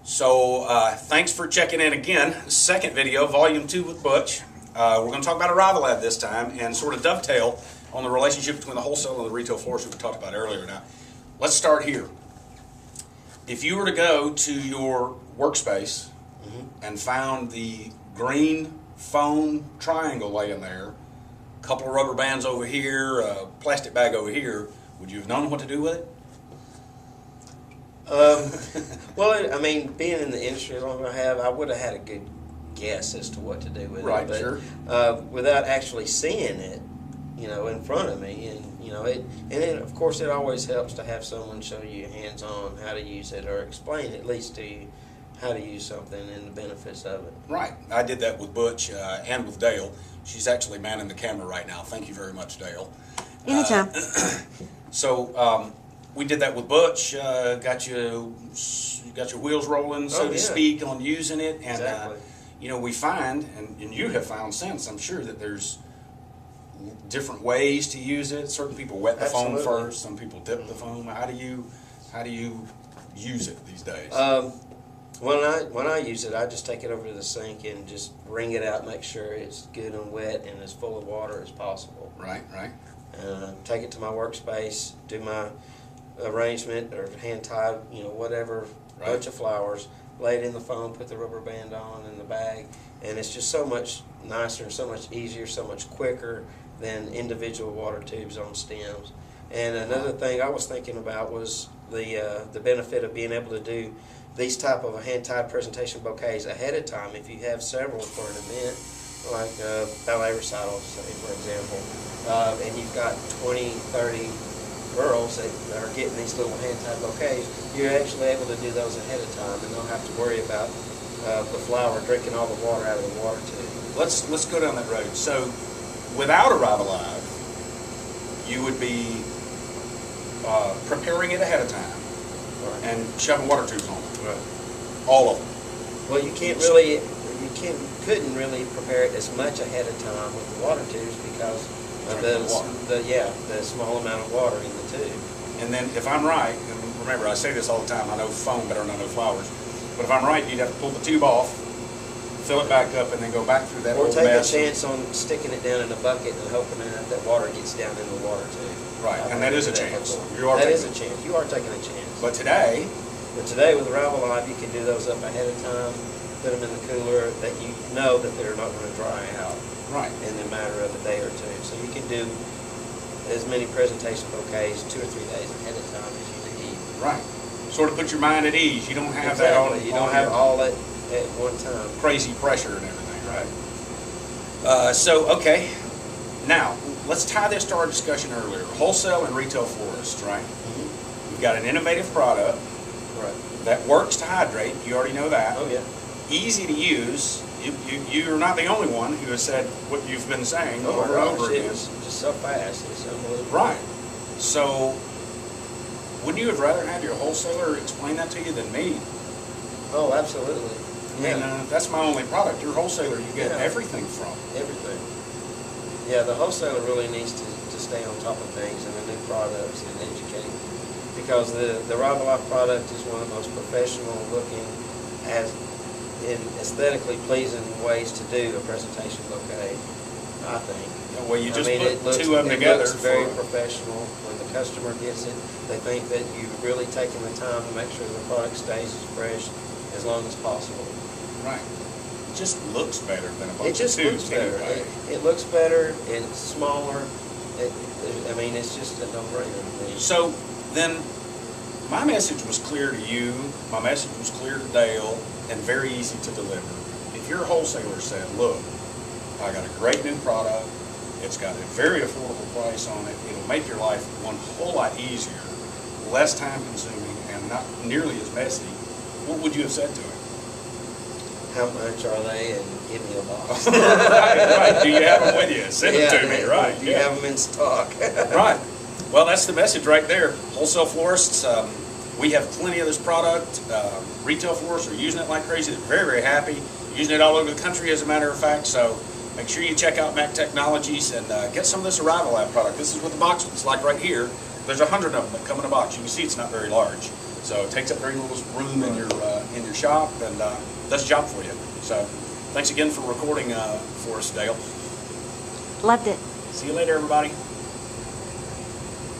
So thanks for checking in again. Second video, volume 2 with Butch. We're going to talk about Arrival this time and sort of dovetail on the relationship between the wholesale and the retail florist we talked about earlier. Now, let's start here. If you were to go to your workspace and found the green foam triangle laying there, a couple of rubber bands over here, a plastic bag over here, would you have known what to do with it? Well, I mean, being in the industry as long as I have, I would have had a good guess as to what to do with Right, it. But, sure. without actually seeing it, in front of me, and then of course it always helps to have someone show you hands-on how to use it or explain at least to you how to use something and the benefits of it. Right. I did that with Butch and with Dale. She's actually manning the camera right now. Thank you very much, Dale. Anytime. We did that with Butch. Got your wheels rolling, so to speak, on using it, and Exactly. We find, and you have found since, I'm sure, that there's different ways to use it. Certain people wet the foam first. Some people dip the foam. How do you use it these days? When I use it, I just take it over to the sink and just wring it out, make sure it's good and wet and as full of water as possible. Right. Take it to my workspace, do my arrangement or hand tie, whatever, bunch of flowers, lay it in the foam, put the rubber band on in the bag, and it's just so much nicer, so much easier, so much quicker than individual water tubes on stems. And another thing I was thinking about was the benefit of being able to do these type of hand-tied presentation bouquets ahead of time. If you have several for an event, like ballet recital, say, for example, and you've got 20, 30 girls that are getting these little hand-tied bouquets, you're actually able to do those ahead of time and don't have to worry about the flower drinking all the water out of the water tube. Let's go down that road. So, without Arrival Live, you would be preparing it ahead of time and shoving water tubes on it. Right. All of them. Well, couldn't really prepare it as much ahead of time with the water tubes because of the small amount of water in the tube. And then, if I'm right, and remember, I say this all the time, I know foam better than I know flowers, but if I'm right, you'd have to pull the tube off, fill it back up, and then go back through that or old take mess. a chance on sticking it down in a bucket and hoping that water gets down in the water tube. Right, and that is a chance. That is a chance. You are taking a chance. But today with Arrival Live, you can do those up ahead of time, put them in the cooler that you know that they're not going to dry out in a matter of a day or two. So you can do as many presentation bouquets 2 or 3 days ahead of time as you need. Right. Sort of put your mind at ease. You don't have Exactly. that on. You don't have all at one time. Crazy pressure and everything. Right. Okay. Now, let's tie this to our discussion earlier. Wholesale and retail florists, right? Mm-hmm. You've got an innovative product that works to hydrate. You already know that. Oh, yeah. Easy to use. You're not the only one who has said what you've been saying over and over again. It's just so fast. It's unbelievable. Right. So, wouldn't you have rather had your wholesaler explain that to you than me? Oh, absolutely. I mean, that's my only product. Your wholesaler, you get everything from. Everything. Yeah, the wholesaler really needs to stay on top of things and the new products and educate. Because the Arrival Life product is one of the most professional looking, in aesthetically pleasing ways to do a presentation bouquet, I think. Yeah, well, you just put two of them together. together. It looks very professional. When the customer gets it, they think that you've really taken the time to make sure the product stays as fresh as long as possible. Right. It just looks better than a bunch It just of looks tubes better. anyway. It looks better. It's smaller. It's just a no-brainer. So then, my message was clear to you. My message was clear to Dale, and very easy to deliver. If your wholesaler said, "Look, I got a great new product. It's got a very affordable price on it. It'll make your life one whole lot easier, less time-consuming, and not nearly as messy," what would you have said to him? How much are they? And give me a box. right. Do you have them with you? Send them to me, right. Do you have them in stock? Right. Well, that's the message right there. Wholesale florists, we have plenty of this product. Retail florists are using it like crazy. They're very, very happy. Using it all over the country, as a matter of fact. So make sure you check out Mac Technologies and get some of this Arrival Lab product. This is what the box looks like right here. There's 100 of them that come in a box. You can see it's not very large. So it takes up very little room in your shop, and does a job for you. So thanks again for recording for us, Dale. Loved it. See you later, everybody.